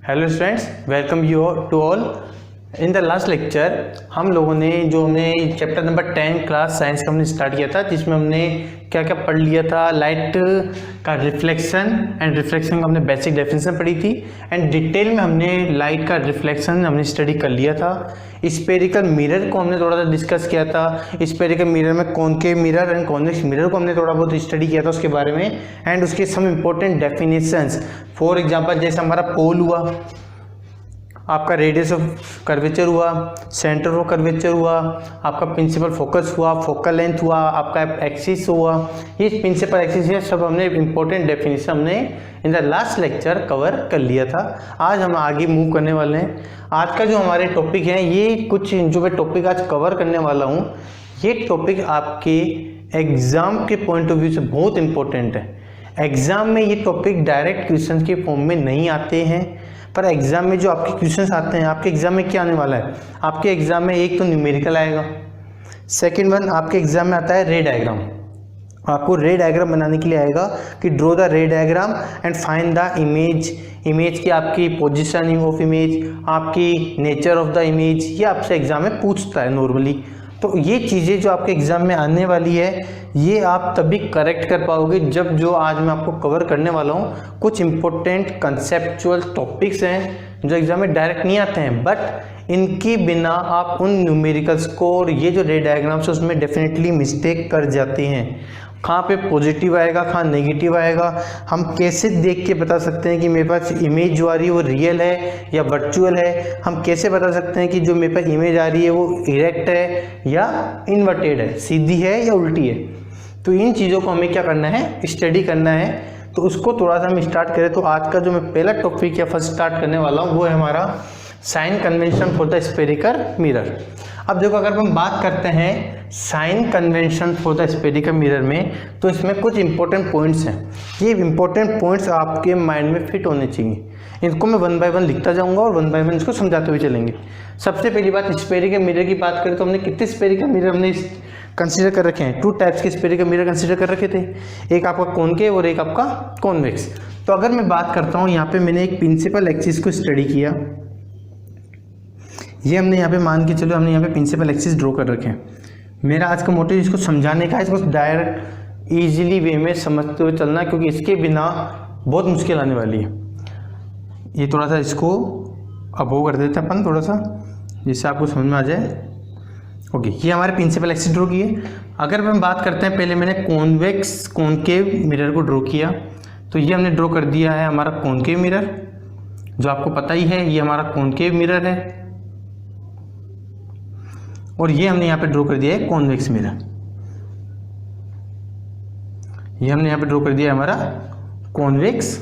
Hello students, welcome you to all. In the last lecture हमने chapter number 10 class science का हमने start किया था, जिसमें हमने क्या क्या पढ़ लिया था। लाइट का रिफ्लेक्शन एंड रिफ्लेक्शन का हमने बेसिक डेफिनेशन पढ़ी थी एंड डिटेल में हमने लाइट का रिफ्लेक्शन हमने स्टडी कर लिया था। स्फेरिकल मिरर को हमने थोड़ा सा डिस्कस किया था। स्फेरिकल मिरर में concave mirror and convex mirror को हमने थोड़ा बहुत स्टडी किया था उसके बारे में एंड उसके some important definitions. For example जैसे हमारा पोल हुआ, आपका रेडियस ऑफ कर्वेचर हुआ, सेंटर ऑफ कर्वेचर हुआ, आपका प्रिंसिपल फोकस हुआ, फोकल लेंथ हुआ, आपका एक्सिस हुआ। ये प्रिंसिपल एक्सिस है, सब हमने इंपॉर्टेंट डेफिनेशन हमने इन द लास्ट लेक्चर कवर कर लिया था। आज हम आगे मूव करने वाले हैं। आज का जो हमारे टॉपिक है, ये कुछ जो मैं टॉपिक आज कवर करने वाला हूँ, ये टॉपिक आपके एग्जाम के पॉइंट ऑफ व्यू से बहुत इंपॉर्टेंट है। एग्जाम में ये टॉपिक डायरेक्ट क्वेश्चन के फॉर्म में नहीं आते हैं, पर एग्जाम में जो आपके क्वेश्चंस आते हैं, आपके एग्जाम में क्या आने वाला है, आपके एग्जाम में एक तो न्यूमेरिकल आएगा, सेकंड वन आपके एग्जाम में आता है रे डायग्राम। आपको रे डायग्राम बनाने के लिए आएगा कि draw the ray diagram and find the image की आपकी पोजीशन ऑफ इमेज, आपकी नेचर ऑफ द इमेज, ये आपसे एग्जाम में पूछता है नॉर्मली। तो ये चीज़ें जो आपके एग्जाम में आने वाली है, ये आप तभी करेक्ट कर पाओगे जब जो आज मैं आपको कवर करने वाला हूँ कुछ इंपॉर्टेंट कंसेप्चुअल टॉपिक्स हैं जो एग्जाम में डायरेक्ट नहीं आते हैं, बट इनके बिना आप उन न्यूमेरिकल्स को और ये जो रे डायग्राम्स है उसमें डेफिनेटली मिस्टेक कर जाते हैं। कहाँ पे पॉजिटिव आएगा, कहाँ नेगेटिव आएगा, हम कैसे देख के बता सकते हैं कि मेरे पास इमेज जो आ रही है वो रियल है या वर्चुअल है। हम कैसे बता सकते हैं कि जो मेरे पास इमेज आ रही है वो इरेक्ट है या इन्वर्टेड है, सीधी है या उल्टी है। तो इन चीज़ों को हमें क्या करना है, स्टडी करना है। तो उसको थोड़ा सा हम स्टार्ट करें तो आज का जो मैं पहला टॉपिक या फर्स्ट स्टार्ट करने वाला हूँ वो है हमारा sign convention for the spherical mirror. अब देखो, अगर हम बात करते हैं sign convention for the spherical mirror में, तो इसमें कुछ इंपॉर्टेंट पॉइंट्स हैं। ये इंपॉर्टेंट पॉइंट्स आपके माइंड में फिट होने चाहिए। इनको मैं वन बाय वन लिखता जाऊंगा और वन बाय वन इसको समझाते हुए चलेंगे। सबसे पहली बात, स्फेरिकल मिरर की बात करें तो हमने कितने स्फेरिकल मिरर हमने कंसीडर कर रखे हैं। 2 टाइप्स के स्फेरिकल मिरर कंसीडर कर रखे थे, एक आपका कॉनकेव और एक आपका कॉन्वेक्स। तो अगर मैं बात करता हूँ, यहाँ पे मैंने एक प्रिंसिपल एक्सिस को स्टडी किया। ये हमने यहाँ पे मान के चलो, हमने यहाँ पे प्रिंसिपल एक्सिस ड्रॉ कर रखे हैं। मेरा आज का मोटिव इसको समझाने का है, इसको डायरेक्ट इजीली वे में समझते हुए चलना, क्योंकि इसके बिना बहुत मुश्किल आने वाली है। ये थोड़ा सा इसको अबो कर देते हैं अपन थोड़ा सा, जिससे आपको समझ में आ जाए। ओके, ये हमारे प्रिंसिपल एक्सिस ड्रॉ किए। अगर हम बात करते हैं, पहले मैंने कॉन्वेक्स कॉनकेव मिरर को ड्रॉ किया, तो ये हमने ड्रॉ कर दिया है हमारा कॉनकेव मिरर, जो आपको पता ही है ये हमारा कॉनकेव मिरर है। और ये हमने यहाँ पे ड्रॉ कर दिया है कॉन्वेक्स मिरर। ये हमने यहाँ पे ड्रॉ कर दिया है हमारा कॉन्वेक्स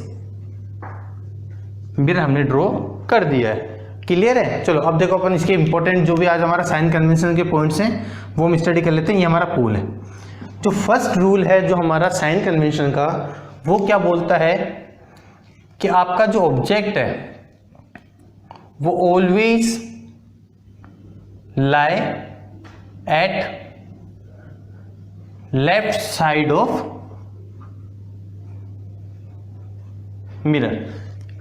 मिरर, हमने ड्रॉ कर दिया है। क्लियर है? चलो अब देखो, अपन इसके इंपॉर्टेंट जो भी आज हमारा साइन कन्वेंशन के पॉइंट्स हैं वो हम स्टडी कर लेते हैं। ये हमारा पोल है। जो फर्स्ट रूल है जो हमारा साइन कन्वेंशन का, वो क्या बोलता है कि आपका जो ऑब्जेक्ट है वो always lie at left side of mirror.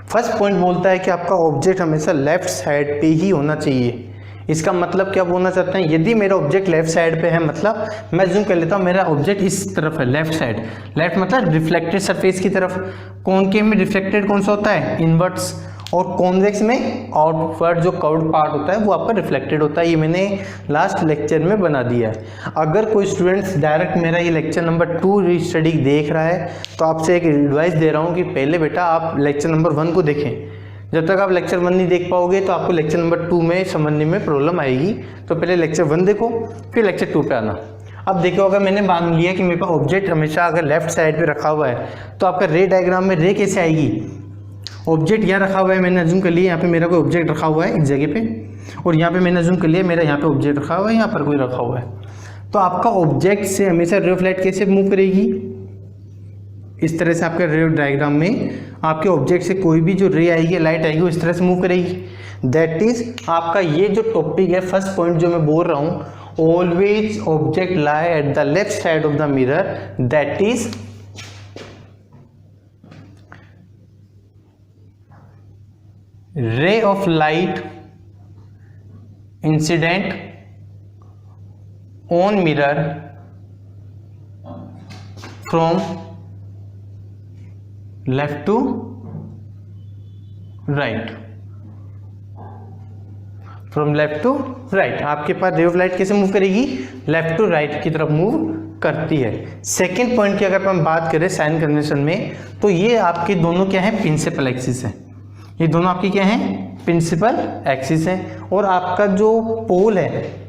First point बोलता है कि आपका ऑब्जेक्ट हमेशा लेफ्ट साइड पे ही होना चाहिए। इसका मतलब क्या बोलना चाहते हैं, यदि मेरा ऑब्जेक्ट लेफ्ट साइड पे है, मतलब मैं जूम कर लेता हूँ, मेरा ऑब्जेक्ट इस तरफ है, लेफ्ट साइड। लेफ्ट मतलब रिफ्लेक्टेड सरफेस की तरफ। कॉनकेव में रिफ्लेक्टेड कौन सा होता है, इनवर्ट्स, और कॉन्वेक्स में आउटवर्ड जो कर्व्ड पार्ट होता है वो आपका रिफ्लेक्टेड होता है। ये मैंने लास्ट लेक्चर में बना दिया है। अगर कोई स्टूडेंट्स डायरेक्ट मेरा ये लेक्चर नंबर 2 स्टडी देख रहा है, तो आपसे एक एडवाइस दे रहा हूँ कि पहले बेटा आप लेक्चर नंबर 1 को देखें। जब तक आप लेक्चर 1 नहीं देख पाओगे तो आपको लेक्चर नंबर 2 में समझने में प्रॉब्लम आएगी। तो पहले लेक्चर 1 देखो, फिर लेक्चर 2 पे आना। अब देखो, अगर मैंने मान लिया कि मेरे पास ऑब्जेक्ट हमेशा अगर लेफ्ट साइड पे रखा हुआ है, तो आपका रे डायग्राम में रे कैसे आएगी। ऑब्जेक्ट यहाँ रखा हुआ है, मैंने अज्यूम कर लिया यहाँ पे मेरा कोई ऑब्जेक्ट रखा हुआ है एक जगह पे, और यहाँ पे मैंने अज्यूम कर लिया मेरा यहाँ पे ऑब्जेक्ट रखा हुआ है, यहाँ पर कोई रखा हुआ है। तो आपका ऑब्जेक्ट से हमेशा रे ऑफ लाइट कैसे मूव करेगी, इस तरह से आपके रे डायग्राम में आपके ऑब्जेक्ट से कोई भी जो रे आएगी, लाइट आएगी, वो इस तरह से मूव करेगी। दैट इज आपका ये जो टॉपिक है, फर्स्ट पॉइंट जो मैं बोल रहा हूँ, always object lie at the left side of the mirror, that is ray of light incident on mirror from left to right, from left to right. आपके पास रे ऑफ लाइट कैसे move करेगी, left to right की तरफ move करती है। Second point की अगर हम बात करें साइन कन्वेंशन में, तो ये आपके दोनों क्या है, प्रिंसिपल एक्सिस है। ये दोनों आपकी क्या है, प्रिंसिपल एक्सिस है। और आपका जो पोल है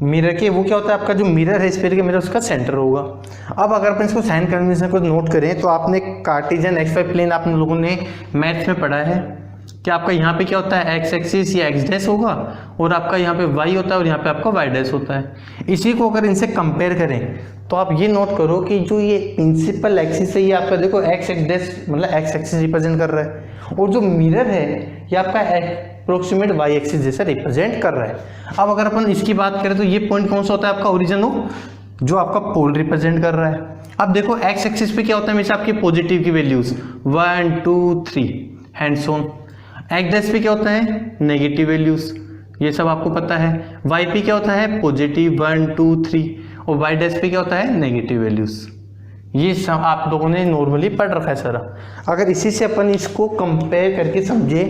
मिरर के, वो क्या होता है, आपका जो मिरर है स्फीयर का मिरर, उसका सेंटर होगा। अब अगर अपन इसको साइन कन्वेंशन को नोट करें, तो आपने कार्टेशियन एक्स वाई प्लेन आप लोगों ने मैथ्स में पढ़ा है कि आपका यहाँ पे क्या होता है, एक्स एक्सिस या एक्स डैश होगा, और आपका यहाँ पे वाई होता है, और यहाँ पे आपका वाई डैश होता है। इसी को अगर इनसे कंपेयर करें, तो आप ये नोट करो कि जो ये प्रिंसिपल एक्सिस है, ये आपका देखो एक्स एक्स डैश मतलब एक्स एक्सिस रिप्रेजेंट कर रहा है, और जो मिरर है ये आपका अप्रोक्सीमेट वाई एक्सिस जैसा रिप्रेजेंट कर रहा है। अब अगर अपन इसकी बात करें, तो ये पॉइंट कौन सा होता है, आपका ओरिजिन हो, जो आपका पोल रिप्रेजेंट कर रहा है। अब देखो एक्स एक्सिस पे क्या होता है, हमेशा आपके पॉजिटिव की values 1 2 3 hands on. X dash पे क्या होता है, नेगेटिव वैल्यूज, ये सब आपको पता है। वाई पे क्या होता है, पॉजिटिव 1 2 3, और वाई डैश पे क्या होता है, नेगेटिव वैल्यूज। ये सब आप लोगों ने नॉर्मली पढ़ रखा है सारा। अगर इसी से अपन इसको कंपेयर करके समझे,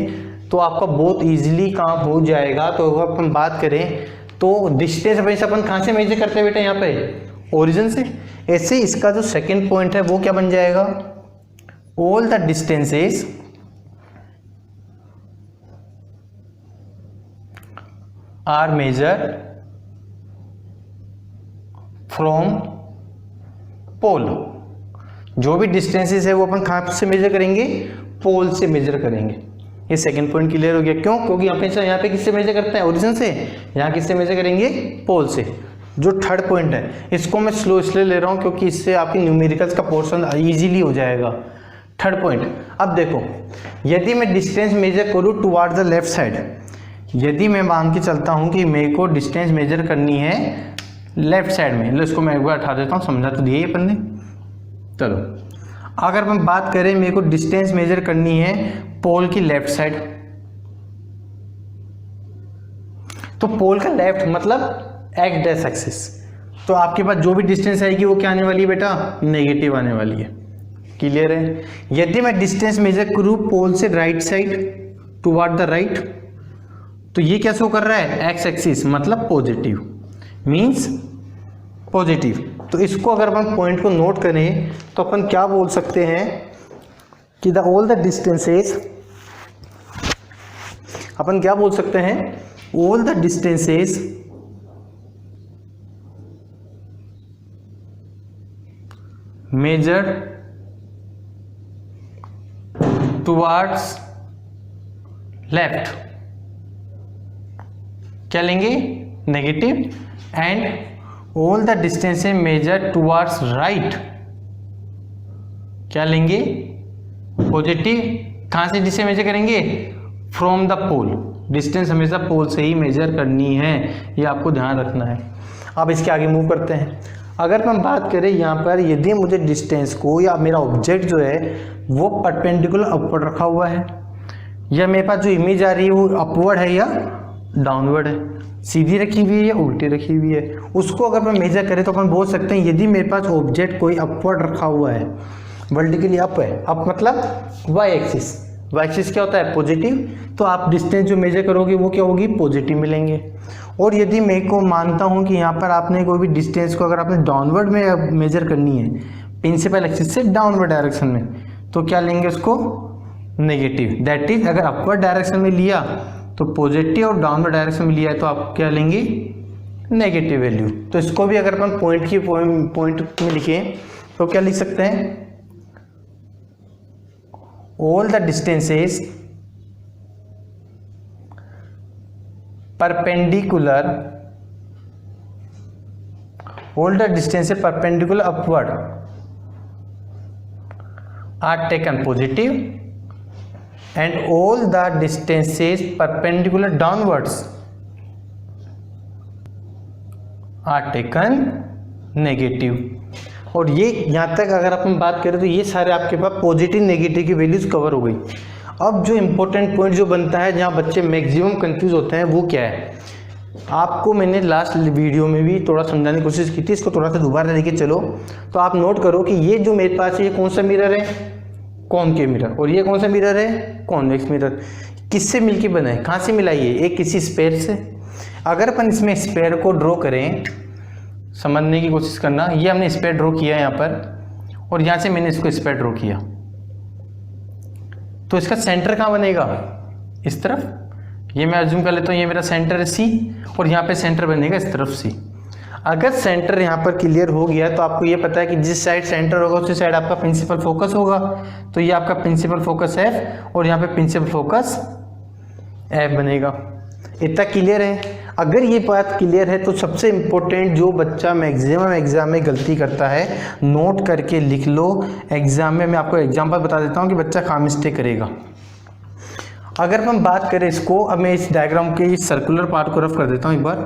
तो आपका बहुत इजीली काम हो जाएगा। तो अगर अपन बात करें, तो डिस्टेंस हमेशा अपन कहाँ से मेजर करते हैं बेटा, यहाँ पे ओरिजिन से। ऐसे इसका जो सेकंड पॉइंट है वो क्या बन जाएगा, all the distances are measure from pole. जो भी डिस्टेंसेस है वो अपन कहाँ से मेजर करेंगे, पोल से मेजर करेंगे। ये सेकंड पॉइंट क्लियर हो गया। क्यों, क्योंकि यहाँ पे किससे मेजर करते हैं, ओरिजिन से, यहाँ किससे मेजर करेंगे, पोल से। जो थर्ड पॉइंट है, इसको मैं स्लो इसलिए ले रहा हूँ क्योंकि इससे आपकी न्यूमेरिकल्स का पोर्शन इजीली हो जाएगा। थर्ड पॉइंट, अब देखो, यदि मैं डिस्टेंस मेजर करूँ टुवार्ड द लेफ्ट साइड, यदि मैं मान के चलता हूँ कि मेरे को डिस्टेंस मेजर करनी है लेफ्ट साइड में, इसको मैं एक बार उठा देता हूँ, समझा तो दिए ये अपन ने। चलो, अगर हम बात करें मेरे को डिस्टेंस मेजर करनी है पोल की लेफ्ट साइड, तो पोल का लेफ्ट मतलब एक्स डैश एक्सिस, तो आपके पास जो भी डिस्टेंस आएगी वो क्या आने वाली है बेटा, नेगेटिव आने वाली है। क्लियर है। यदि मैं डिस्टेंस मेजर करूं पोल से right side toward the right, तो ये क्या शो कर रहा है, एक्स एक्सिस मतलब पॉजिटिव, मींस पॉजिटिव। तो इसको अगर अपन पॉइंट को नोट करें, तो अपन क्या बोल सकते हैं कि द ऑल द डिस्टेंसेस, अपन क्या बोल सकते हैं, all the distances measure towards left, क्या लेंगे, negative, and all the distances measure towards right, क्या लेंगे, पॉजिटिव। कहां से जिसे मेजर करेंगे, फ्रॉम द पोल। डिस्टेंस हमेशा पोल से ही मेजर करनी है, ये आपको ध्यान रखना है। अब इसके आगे मूव करते हैं। अगर हम बात करें यहाँ पर, यदि मुझे डिस्टेंस को या मेरा ऑब्जेक्ट जो है वो परपेंडिकुलर अपवर्ड रखा हुआ है, या मेरे पास जो इमेज आ रही है वो अपवर्ड है या डाउनवर्ड है, सीधी रखी हुई है या उल्टी रखी हुई है, उसको अगर हम मेजर करें तो अपन बोल सकते हैं यदि मेरे पास ऑब्जेक्ट कोई अपवर्ड रखा हुआ है, वर्टिकली अप है, अप मतलब वाई एक्सिस, वाई एक्सिस क्या होता है, पॉजिटिव, तो आप डिस्टेंस जो मेजर करोगे वो क्या होगी, पॉजिटिव मिलेंगे। और यदि मैं को मानता हूं कि यहाँ पर आपने कोई भी डिस्टेंस को अगर आपने डाउनवर्ड में मेजर करनी है, प्रिंसिपल एक्सिस से डाउनवर्ड डायरेक्शन में, तो क्या लेंगे उसको, नेगेटिव। दैट इज अगर अपवर्ड डायरेक्शन में लिया तो पॉजिटिव, और डाउनवर्ड डायरेक्शन में लिया है तो आप क्या लेंगे, नेगेटिव वैल्यू। तो इसको भी अगर अपन पॉइंट में लिखें तो क्या लिख सकते हैं, all the distances perpendicular, all the distances perpendicular upward are taken positive, and all the distances perpendicular downwards are taken negative। और ये यहाँ तक अगर अपन बात करें तो ये सारे आपके पास पॉजिटिव नेगेटिव की वैल्यूज कवर हो गई। अब जो इम्पोर्टेंट पॉइंट जो बनता है, जहाँ बच्चे मैक्सिमम कंफ्यूज होते हैं, वो क्या है, आपको मैंने लास्ट वीडियो में भी थोड़ा समझाने की कोशिश की थी, इसको थोड़ा सा दोबारा लेके चलो। तो आप नोट करो कि ये जो मेरे पास है, ये कौन सा मिरर है, कॉनकेव मिरर, और ये कौन सा मिरर है, कॉन्वेक्स मिरर। किससे मिलके बना है, कहाँ से मिला ये, एक किसी स्पेयर से। अगर अपन इसमें स्पेयर को ड्रॉ करें, समझने की कोशिश करना, ये हमने स्पेयर ड्रॉ किया यहाँ पर, और यहाँ से मैंने इसको स्पेयर ड्रॉ किया, तो इसका सेंटर कहाँ बनेगा, इस तरफ। ये मैं अज्यूम कर लेता हूँ, ये मेरा सेंटर है सी, और यहाँ पे सेंटर बनेगा इस तरफ सी। अगर सेंटर यहाँ पर क्लियर हो गया तो आपको ये पता है कि जिस साइड सेंटर होगा उसी साइड आपका प्रिंसिपल फोकस होगा। तो ये आपका प्रिंसिपल फोकस एफ, और यहाँ पे प्रिंसिपल फोकस एफ बनेगा। इतना क्लियर है। अगर ये बात क्लियर है तो सबसे इम्पोर्टेंट जो बच्चा मैक्सिमम एग्जाम में गलती करता है, नोट करके लिख लो। एग्जाम में मैं आपको एग्जाम्पल बता देता हूँ कि बच्चा कहाँ मिस्टेक करेगा। अगर हम बात करें इसको, अब मैं इस डायग्राम के इस सर्कुलर पार्ट को रफ कर देता हूँ एक बार।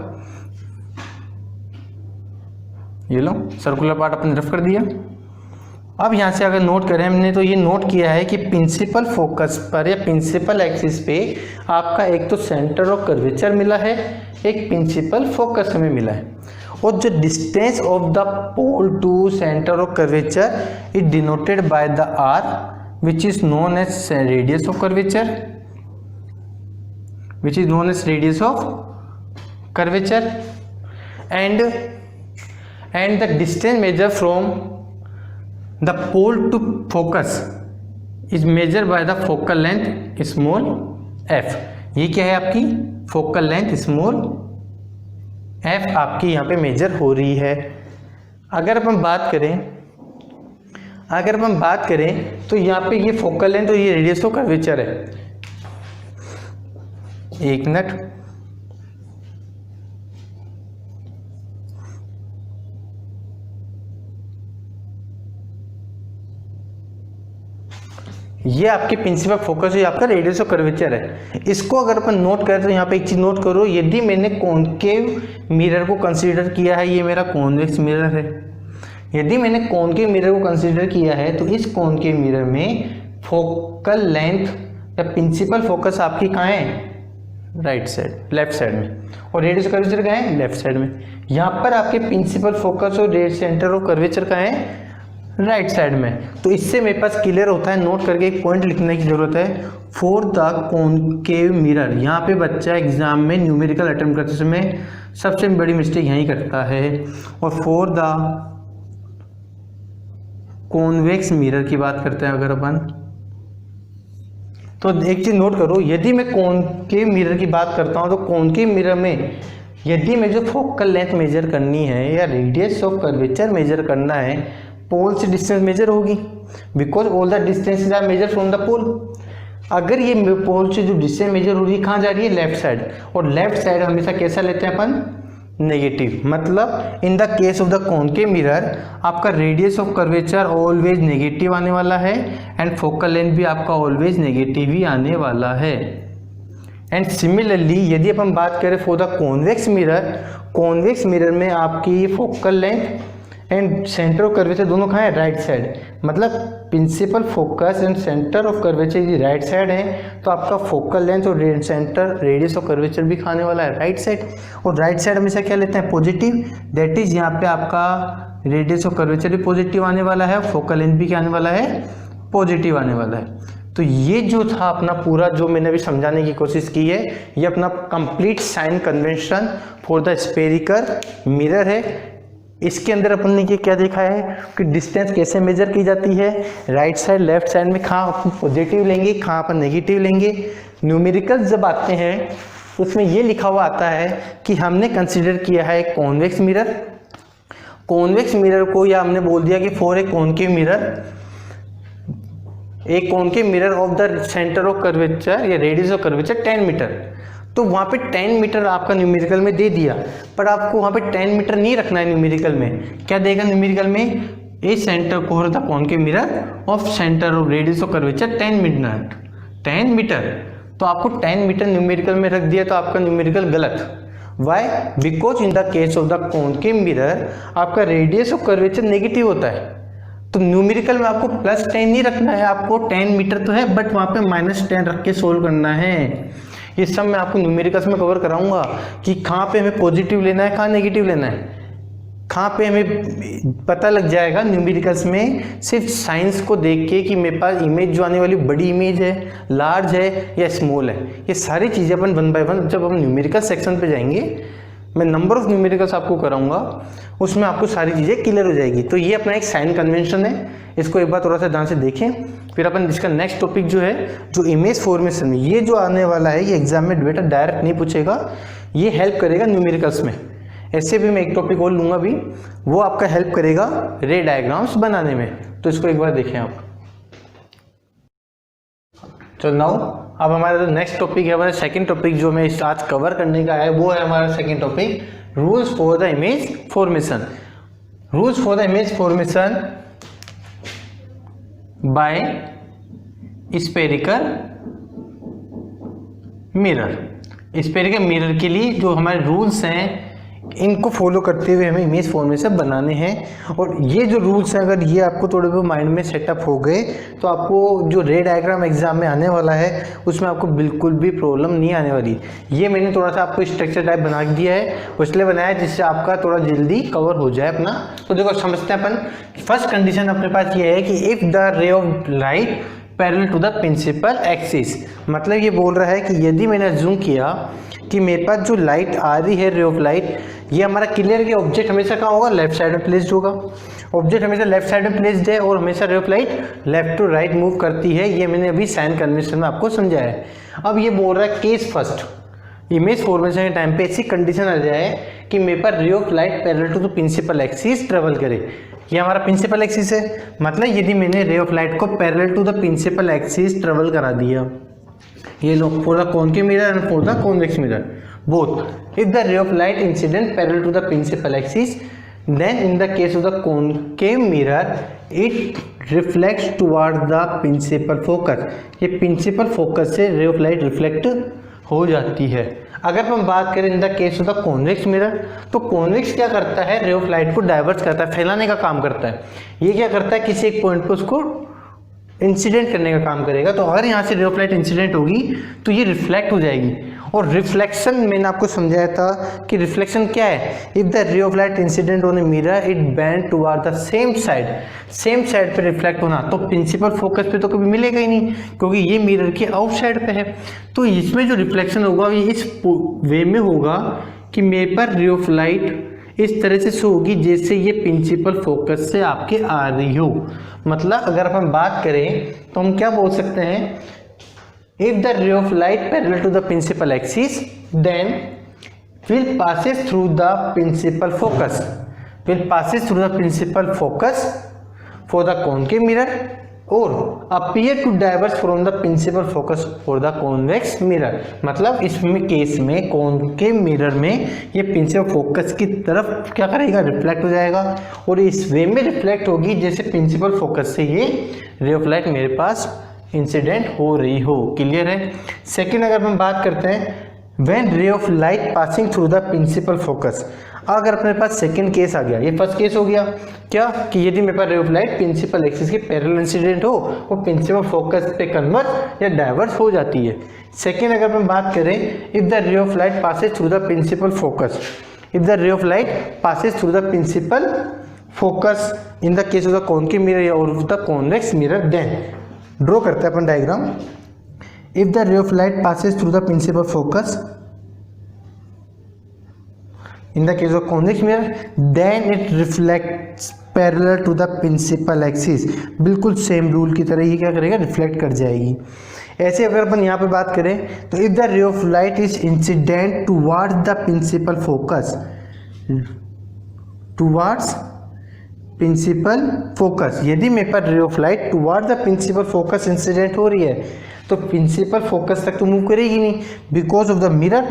ये लो, सर्कुलर पार्ट अपन रफ कर दिया। अब यहाँ से अगर नोट करें हमने, तो ये नोट किया है कि प्रिंसिपल फोकस पर या प्रिंसिपल एक्सिस पे आपका एक तो सेंटर ऑफ कर्वेचर मिला है, एक प्रिंसिपल फोकस हमें मिला है, और जो distance of the pole to centre of curvature is denoted by the R which is known as radius of curvature, which is known as radius of curvature, and the distance measured from the pole to focus is measured by the focal length small f। ये क्या है आपकी focal length small f आपकी यहाँ पे major हो रही है। अगर अपन बात करें तो यहाँ पे ये फोकल लेंथ और ये रेडियस ऑफ कर्वेचर है। एक मिनट, ये आपके प्रिंसिपल फोकस है, आपका रेडियस ऑफ कर्वेचर है। इसको अगर अपन नोट करें तो यहाँ पे एक चीज नोट करो, यदि मैंने कॉनकेव मिरर को कंसीडर किया है, ये मेरा कॉन्वेक्स मिरर है, यदि मैंने कॉनकेव मिरर को कंसीडर किया है तो इस कॉनकेव मिरर में फोकल लेंथ या प्रिंसिपल फोकस आपकी कहाँ है, राइट साइड, लेफ्ट साइड में, और रेडियस ऑफ कर्वेचर कहाँ है, लेफ्ट साइड में। यहाँ पर आपके प्रिंसिपल फोकस और सेंटर ऑफ कर्वेचर कहाँ है, राइट साइड में। तो इससे मेरे पास क्लियर होता है, नोट करके एक पॉइंट लिखने की जरूरत है, फॉर द कॉनकेव मिरर। यहाँ पे बच्चा एग्जाम में न्यूमेरिकल अटेम्प्ट करते समय सबसे बड़ी मिस्टेक यही करता है। और फॉर द कॉन्वेक्स मिरर की बात करते हैं अगर अपन, तो एक चीज नोट करो, यदि मैं कॉनकेव मिरर की बात करता हूँ तो कॉनकेव मिरर में यदि मैं जो फोकल लेंथ मेजर करनी है या रेडियस ऑफ कर्वेचर मेजर करना है, पोल से डिस्टेंस मेजर होगी, because all the distance are measure from the pole. अगर ये पोल से जो डिस्टेंस मेजर हो रही है कहाँ जा रही है, लेफ्ट साइड, और लेफ्ट साइड हमेशा कैसा लेते हैं अपन, नेगेटिव। मतलब in the case of the concave mirror आपका radius of curvature always negative आने वाला है, एंड फोकल लेंथ भी आपका ऑलवेज नेगेटिव ही आने वाला है। एंड सिमिलरली यदि अपन बात करें फॉर द कॉन्वेक्स मिरर में आपकी focal length and centre of curvature दोनों कहाँ है, राइट साइड। मतलब principal focus and centre of curvature यदि राइट साइड है तो आपका फोकल लेंथ और सेंटर रेडियस ऑफ कर्वेचर भी खाने वाला है राइट साइड। और राइट साइड हमेशा क्या लेते हैं, पॉजिटिव। दैट इज यहाँ पे आपका रेडियस ऑफ कर्वेचर भी पॉजिटिव आने वाला है, फोकल लेंथ भी क्या आने वाला है, पॉजिटिव आने वाला है। तो ये जो था अपना पूरा जो मैंने अभी समझाने की कोशिश की है, ये अपना complete sign convention for the spherical mirror है। इसके अंदर अपन ने ये क्या देखा है कि डिस्टेंस कैसे मेजर की जाती है, राइट साइड लेफ्ट साइड में कहाँ अपन पॉजिटिव लेंगे, कहाँ अपन नेगेटिव लेंगे। न्यूमेरिकल जब आते हैं उसमें ये लिखा हुआ आता है कि हमने कंसीडर किया है कॉन्वेक्स मिरर को, या हमने बोल दिया कि for a concave mirror of the centre of curvature या रेडियस ऑफ कर्वेचर 10 मीटर। तो वहाँ पे 10 मीटर आपका न्यूमेरिकल में दे दिया, पर आपको वहाँ पे 10 मीटर नहीं रखना है। न्यूमेरिकल में क्या देगा, न्यूमेरिकल में a centre core the concave mirror of centre of radius of curvature 10 metre. तो आपको 10 मीटर न्यूमेरिकल में रख दिया तो आपका न्यूमेरिकल गलत। Why, because in the case of the concave mirror आपका रेडियस ऑफ कर्वेचर नेगेटिव होता है। तो न्यूमेरिकल में आपको +10 नहीं रखना है, आपको 10 मीटर तो है बट वहाँ पे -10 रख के सोल्व करना है। ये सब मैं आपको न्यूमेरिकल्स में कवर कराऊंगा कि कहाँ पे हमें पॉजिटिव लेना है, कहाँ नेगेटिव लेना है, कहाँ पे हमें पता लग जाएगा न्यूमेरिकल्स में सिर्फ साइंस को देख के कि मेरे पास इमेज जो आने वाली बड़ी इमेज है, लार्ज है या स्मॉल है। ये सारी चीज़ें अपन 1 बाय 1 जब हम न्यूमेरिकल सेक्शन पे जाएंगे, मैं नंबर ऑफ न्यूमेरिकल्स आपको कराऊंगा, उसमें आपको सारी चीज़ें क्लियर हो जाएगी। तो ये अपना एक साइन कन्वेंशन है, इसको एक बार थोड़ा सा ध्यान से देखें। फिर अपन इसका नेक्स्ट टॉपिक जो है, जो इमेज फॉर्मेशन, ये जो आने वाला है, ये एग्जाम में बेटा डायरेक्ट नहीं पूछेगा, ये हेल्प करेगा न्यूमेरिकल्स में। ऐसे भी मैं एक टॉपिक और लूँगा भी, वो आपका हेल्प करेगा रे डायग्राम्स बनाने में। तो इसको एक बार देखें आप। तो नाउ अब हमारा जो नेक्स्ट टॉपिक है, हमारा सेकंड टॉपिक जो हमें आज कवर करने का है, वो है हमारा second topic, rules for the image formation. Rules for the image formation bye spherical mirror. Spherical mirror के लिए जो हमारे रूल्स हैं, इनको फॉलो करते हुए हमें इमेज फॉर्मेशन बनाने हैं। और ये जो रूल्स हैं, अगर ये आपको थोड़े बहुत माइंड में सेटअप हो गए, तो आपको जो रे डायग्राम एग्जाम में आने वाला है, उसमें आपको बिल्कुल भी प्रॉब्लम नहीं आने वाली। ये मैंने थोड़ा सा आपको स्ट्रक्चर टाइप बना दिया है, इसलिए बनाया जिससे आपका थोड़ा जल्दी कवर हो जाए अपना। तो देखो समझते हैं अपन। फर्स्ट कंडीशन अपने पास ये है कि if the ray of light parallel to the principal axis, मतलब ये बोल रहा है कि यदि मैंने अज्यूम किया कि मेरे पास जो लाइट आ रही है, रे ऑफ लाइट, ये हमारा क्लियर कि ऑब्जेक्ट हमेशा कहाँ होगा, लेफ्ट साइड में प्लेस्ड होगा। ऑब्जेक्ट हमेशा लेफ्ट साइड में प्लेस्ड है और हमेशा ray of light left to right move करती है। ये मैंने अभी साइन कन्वेंशन में आपको समझाया है। अब ये बोल रहा है केस फर्स्ट, इमेज फॉर्मेशन के टाइम पे ऐसी कंडीशन आ जाए कि मेरे पास ray of light parallel to the principal axis travel करे। ये हमारा प्रिंसिपल एक्सिस है, मतलब यदि मैंने रे ऑफ लाइट को parallel to the principal axis travel करा दिया, ये लो for the concave mirror and for the convex mirror both, if the ray of light incident parallel to the principal axis, then in the case of the concave mirror it reflects toward the principal focus। ये principal focus से ray of light reflect हो जाती है। अगर हम बात करें इन the case of the convex mirror, तो कॉन्वेक्स क्या करता है, रे ऑफ लाइट को डाइवर्ट करता है, फैलाने का काम करता है। ये क्या करता है, किसी एक पॉइंट पर उसको इंसिडेंट करने का काम करेगा। तो अगर यहाँ से रे ऑफ लाइट इंसिडेंट होगी तो ये रिफ्लेक्ट हो जाएगी। और रिफ्लेक्शन मैंने आपको समझाया था कि रिफ्लेक्शन क्या है, if the ray of light incident on a mirror it bend toward the same side पे रिफ्लेक्ट होना, तो प्रिंसिपल फोकस पे तो कभी मिलेगा ही नहीं, क्योंकि ये मिरर के आउट साइड पे है। तो इसमें जो रिफ्लेक्शन होगा ये इस वे में होगा कि मेरे पर रे ऑफ लाइट इस तरह से शो होगी जैसे ये प्रिंसिपल फोकस से आपके आ रही हो। मतलब अगर अपन बात करें तो हम क्या बोल सकते हैं, if the ray of light parallel to the principal axis then will passes through the principal focus for the concave mirror or appear to diverge from the principal focus for the convex mirror। मतलब इसमें case में concave mirror में ये principal focus की तरफ क्या करेगा, reflect हो जाएगा और इस वे में रिफ्लेक्ट होगी जैसे प्रिंसिपल फोकस से ये रे ऑफ लाइट मेरे पास इंसिडेंट हो रही हो। क्लियर है। सेकेंड अगर हम बात करते हैं, when ray of light passing through the principal focus, अगर अपने पास सेकंड केस आ गया, ये फर्स्ट केस हो गया क्या कि यदि मेरे पास ray of light principal axis के पैरेलल इंसिडेंट हो, वो प्रिंसिपल फोकस पे कन्वर्ट या डाइवर्ट हो जाती है। सेकेंड अगर हम बात करें, if the ray of light passes through the principal focus, if the ray of light passes through the principal focus in the case of the concave mirror और the convex mirror, then draw करते हैं अपन diagram. If the ray of light passes through the principal focus in the case of convex mirror then it reflects parallel to the principal axis. बिल्कुल same rule की तरह ये क्या करेगा, reflect कर जाएगी। ऐसे अगर अपन यहाँ पे बात करें तो if the ray of light is incident towards the principal focus, towards principal focus, यदि मेरे पास ray of light toward the principal focus incident हो रही है तो प्रिंसिपल फोकस तक तो मूव करेगी नहीं, because of the mirror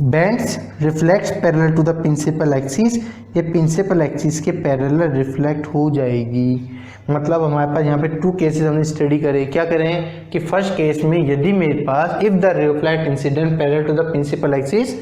bends reflects parallel to the principal axis, ये प्रिंसिपल एक्सिस के पैरेलल रिफ्लेक्ट हो जाएगी। मतलब हमारे पास यहाँ पे 2 केसेस हमने स्टडी करे। क्या करें कि फर्स्ट केस में यदि मेरे पास if the ray of light incident parallel to the principal axis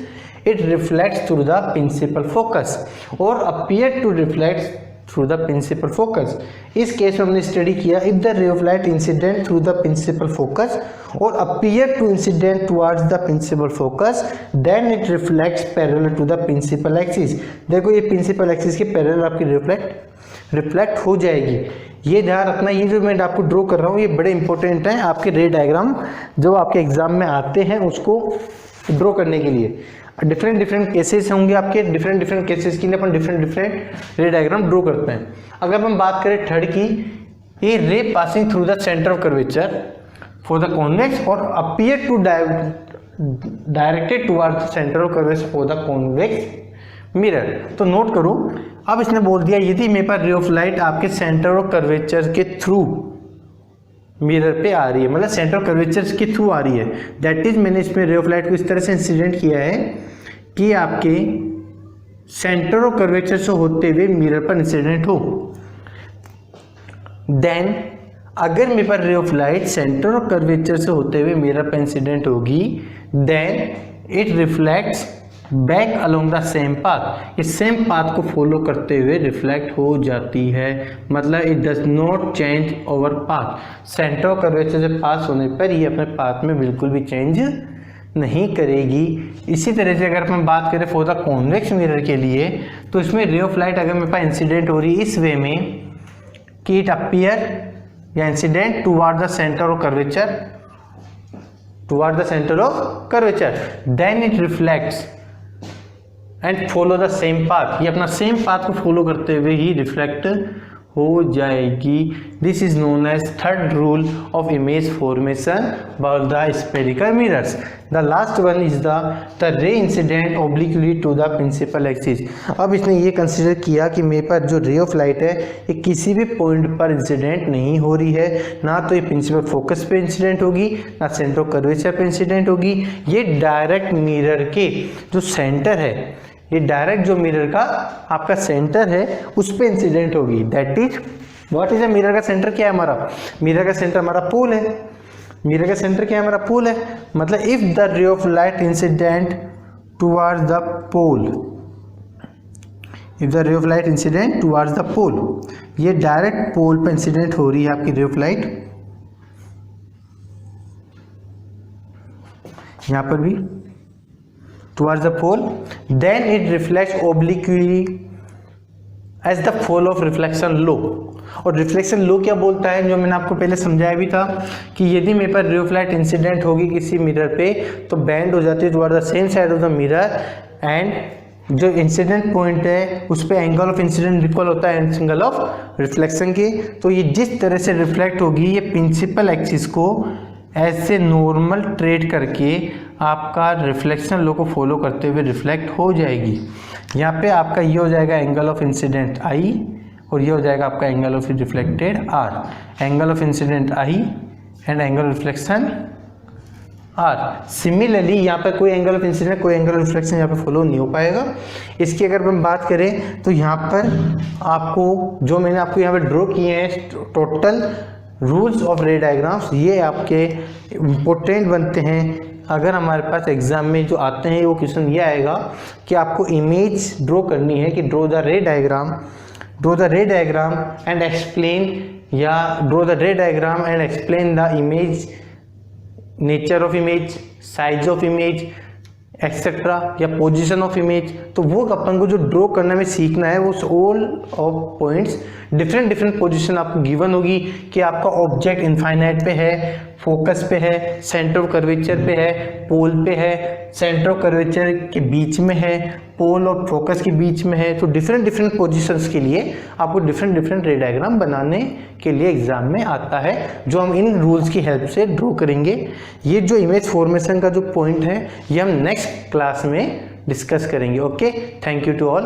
it reflects through the principal focus और appear to reflect through the principal focus. इस केस में हमने स्टडी किया if the ray of light incident through the principal focus और appear to incident towards the principal focus then it reflects parallel to the principal axis. देखो ये principal axis के parallel आपकी reflect हो जाएगी। ये ध्यान रखना, ये जो मैं आपको ड्रॉ कर रहा हूँ ये बड़े इंपॉर्टेंट है आपके रे डायग्राम जो आपके एग्जाम में आते हैं उसको ड्रॉ करने के लिए। डिफरेंट केसेस होंगे आपके, डिफरेंट केसेस के लिए अपन डिफरेंट रे डायग्राम ड्रॉ करते हैं। अगर हम बात करें थर्ड की, ये ray passing through the centre of curvature for the convex और appear to directed toward the centre of curvature for the convex mirror. तो नोट करो, अब इसने बोल दिया यदि मेरे पास रे ऑफ लाइट आपके सेंटर ऑफ कर्वेचर के थ्रू मिरर पे आ रही है, मतलब सेंटर ऑफ कर्वेचर के थ्रू आ रही है, दैट इज मैंने इसमें रे ऑफ लाइट को इस तरह से इंसिडेंट किया है कि आपके सेंटर ऑफ कर्वेचर से होते हुए मिरर पर इंसिडेंट हो। देन अगर मेरे पास ray of light centre of curvature से होते हुए मिरर पर इंसिडेंट होगी then it reflects back along the same path, इस सेम पाथ को फॉलो करते हुए रिफ्लेक्ट हो जाती है, मतलब it does not change over path. Centre of curvature से पास होने पर ये अपने पाथ में बिल्कुल भी चेंज नहीं करेगी। इसी तरह से अगर हम बात करें फॉर द कॉन्वेक्स मिरर के लिए, तो इसमें रे ऑफ लाइट अगर मेरे पास इंसिडेंट हो रही है इस वे में कि इट अपीयर या incident toward the centre of curvature then it reflects and follow the same path, ये अपना सेम पाथ को फॉलो करते हुए ही रिफ्लेक्ट हो जाएगी। This is known as third rule of image formation by the spherical mirrors. The last one is the ray incident obliquely to the principal axis. अब इसने ये कंसिडर किया कि मेरे पास जो रे ऑफ लाइट है ये किसी भी पॉइंट पर इंसिडेंट नहीं हो रही है, ना तो ये प्रिंसिपल फोकस पे इंसिडेंट होगी ना सेंटर ऑफ कर्वेचर पे इंसिडेंट होगी, ये डायरेक्ट मिरर के जो सेंटर है, ये डायरेक्ट जो मिरर का आपका सेंटर है उस पे इंसिडेंट होगी। That is what is a mirror का सेंटर क्या है हमारा, मिरर का सेंटर हमारा पोल है, मिरर का सेंटर क्या है हमारा पोल है, मतलब if the ray of light incident towards the pole, if the ray of light incident towards the pole, ये डायरेक्ट पोल पे इंसिडेंट हो रही है आपकी रे ऑफ लाइट, यहां पर भी towards the pole, then it reflects obliquely as the fall of reflection law। और रिफ्लेक्शन लो क्या बोलता है, जो मैंने आपको पहले समझाया भी था कि यदि मेरे पर रे ऑफ लाइट इंसिडेंट होगी किसी मिरर पे तो बेंड हो जाती है toward the same side of the mirror and जो इंसिडेंट पॉइंट है उस पे एंगल ऑफ इंसिडेंट इक्वल होता है एंगल ऑफ रिफ्लेक्शन के। तो ये जिस तरह से रिफ्लेक्ट होगी ये प्रिंसिपल एक्सिस को ऐसे नॉर्मल ट्रेड करके आपका रिफ्लेक्शन लो को फॉलो करते हुए रिफ्लेक्ट हो जाएगी। यहाँ पे आपका ये हो जाएगा एंगल ऑफ इंसिडेंट आई और ये हो जाएगा आपका angle of reflected R, angle of incident I and angle of reflection R. Similarly यहाँ पे कोई एंगल ऑफ इंसिडेंट कोई एंगल ऑफ रिफ्लेक्शन यहाँ पे फॉलो नहीं हो पाएगा। इसकी अगर हम बात करें तो यहाँ पर आपको जो मैंने आपको यहाँ पे ड्रॉ किए हैं टोटल रूल्स ऑफ रे डायग्राम्स, ये आपके इम्पोर्टेंट बनते हैं। अगर हमारे पास एग्जाम में जो आते हैं वो क्वेश्चन ये आएगा कि आपको इमेज ड्रॉ करनी है कि draw the ray diagram and explain, या draw the ray diagram and explain the image, nature of image, size of image etcetera, या पोजीशन ऑफ इमेज। तो वो अपन को जो ड्रॉ करने में सीखना है वो all of points different position आपको गिवन होगी कि आपका ऑब्जेक्ट इनफाइनाइट पे है, फोकस पे है, सेंटर ऑफ कर्वेचर पे है, पोल पे है, सेंटर ऑफ कर्वेचर के बीच में है, पोल और फोकस के बीच में है। तो डिफरेंट पोजीशंस के लिए आपको डिफरेंट रे डायग्राम बनाने के लिए एग्जाम में आता है, जो हम इन रूल्स की हेल्प से ड्रॉ करेंगे। ये जो इमेज फॉर्मेशन का जो पॉइंट है ये हम नेक्स्ट क्लास में डिस्कस करेंगे। Okay, thank you to all.